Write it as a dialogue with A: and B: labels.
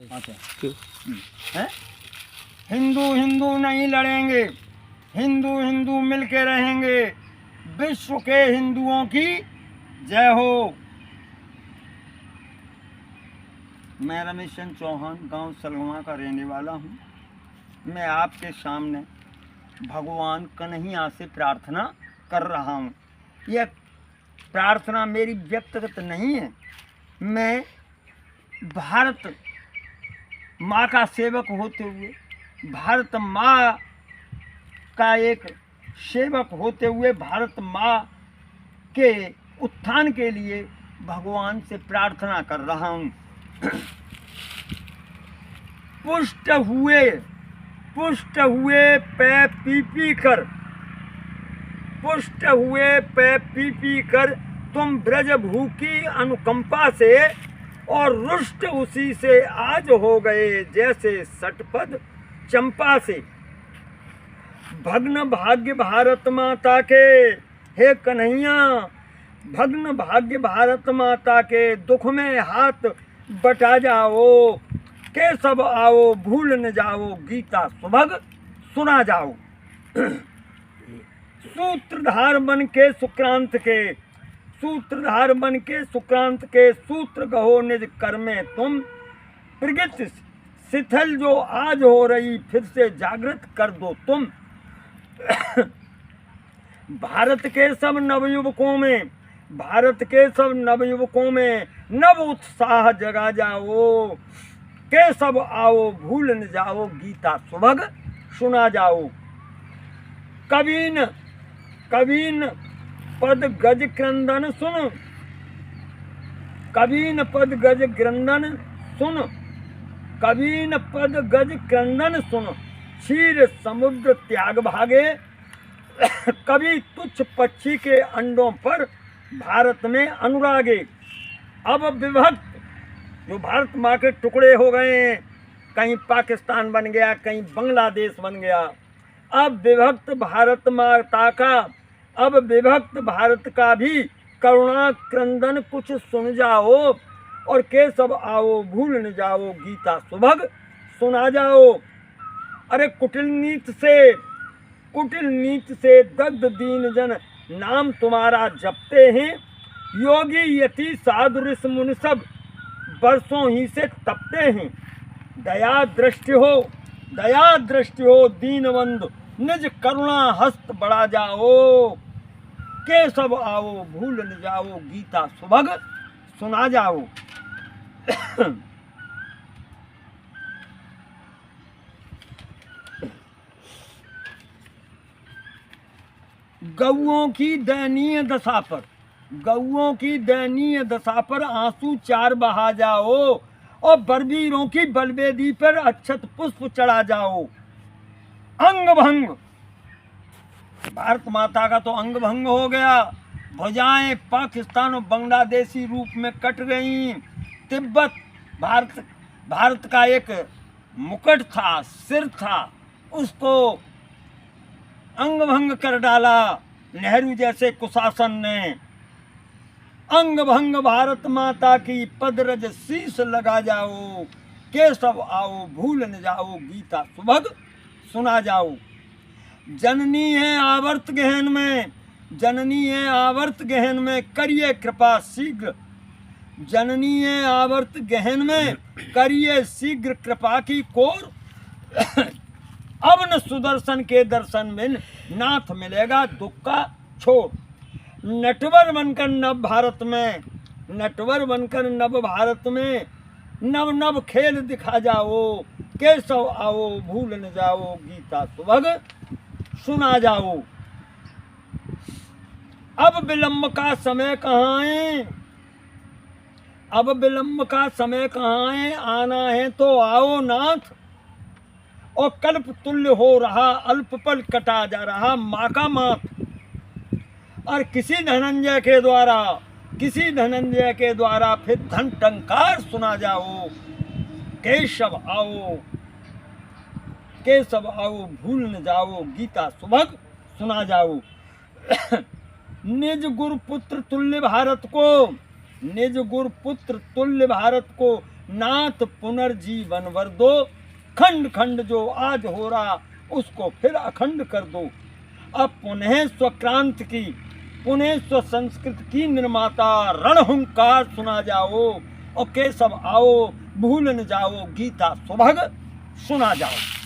A: अच्छा है। हिंदू हिंदू नहीं लड़ेंगे, हिंदू हिंदू मिलके रहेंगे। विश्व के हिंदुओं की जय हो। मैं रमेश चंद्र चौहान गांव सलगवा का रहने वाला हूं। मैं आपके सामने भगवान कन्हैया से प्रार्थना कर रहा हूं। यह प्रार्थना मेरी व्यक्तिगत नहीं है। मैं भारत माँ का सेवक होते हुए, भारत माँ का एक सेवक होते हुए, भारत माँ के उत्थान के लिए भगवान से प्रार्थना कर रहा हूँ। पुष्ट हुए पै पी कर, पुष्ट हुए पै पी कर तुम ब्रज भू की अनुकंपा से, और रुष्ट उसी से आज हो गए जैसे सटपद चंपा से। भग्न भाग्य भारत माता के, हे कन्हैया, भग्न भाग्य भारत माता के दुख में हाथ बटा जाओ। के सब आओ भूल न जाओ, गीता सुभग सुना जाओ। सूत्रधार बन के सुक्रांत के, सूत्रधार बन के सुक्रांत के, सूत्र कहो निज कर में तुम। प्रगति शिथिल जो आज हो रही, फिर से जागृत कर दो तुम। भारत के सब नवयुवकों में, भारत के सब नवयुवकों में नव उत्साह जगा जाओ। के सब आओ भूल न जाओ, गीता सुभग सुना जाओ। कबीन कबीन पद गज क्रंदन सुन, कबीन पद गज क्रंदन सुन, कबीन पद गज क्रंदन सुन। क्षीर समुद्र त्याग भागे, कभी तुच्छ पक्षी के अंडों पर भारत में अनुरागे। अब विभक्त जो भारत माँ के टुकड़े हो गए हैं, कहीं पाकिस्तान बन गया, कहीं बांग्लादेश बन गया। अब विभक्त भारत माता का, अब विभक्त भारत का भी करुणा क्रंदन कुछ सुन जाओ। और के सब आओ भूल न जाओ, गीता सुभग सुना जाओ। अरे कुटिल नीत से दग्ध दीन जन नाम तुम्हारा जपते हैं। योगी यति साधु ऋषि मुनि सब बरसों ही से तपते हैं। दया दृष्टि हो दीनबंधु, निज करुणा हस्त बढ़ा जाओ। के सब आओ भूल न जाओ, गीता सुभग सुना जाओ। गौओं की दयनीय दशा पर, गौओं की दयनीय दशा पर आंसू चार बहा जाओ। और बलवीरों की बलवेदी पर अक्षत पुष्प चढ़ा जाओ। अंग भंग, भारत माता का तो अंग भंग हो गया। भुजाएं पाकिस्तान और बांग्लादेशी रूप में कट गईं। तिब्बत भारत का एक मुकुट था, सिर था, उसको अंग भंग कर डाला नेहरू जैसे कुशासन ने। अंग भंग भारत माता की, पदरज शीश लगा जाओ। के सब आओ भूल न जाओ, गीता सुभग सुना जाओ। जननी है आवर्त गहन में, जननी है आवर्त गहन में, करिए कृपा शीघ्र। जननी है आवर्त गहन में, करिए शीघ्र कृपा की कोर। अब न सुदर्शन के दर्शन में नाथ मिलेगा दुख का छोड़। नटवर बनकर नव भारत में, नटवर बनकर नव भारत में नव नव खेल दिखा जाओ। के सब आओ भूल न जाओ, गीता सुभग सुना जाओ। अब विलंब का समय कहाँ है, अब विलंब का समय कहाँ है, आना है तो आओ नाथ। और कल्प तुल्य हो रहा अल्प पल कटा जा रहा माँ का माथ। और किसी धनंजय के द्वारा फिर धन टंकार सुना जाओ। के सब आओ भूल न जाओ, गीता सुभग सुना जाओ। निज गुरु पुत्र तुल्य भारत को, निज गुरु पुत्र तुल्य भारत को नाथ पुनर्जीवन वर दो, खंड खंड जो आज हो रहा उसको फिर अखंड कर दो। अब पुनः स्वक्रांत की, पुनः स्व संस्कृत की निर्माता रणहुंकार सुना जाओ, और केशव आओ भूल न जाओ, गीता सुभग सुना जाओ।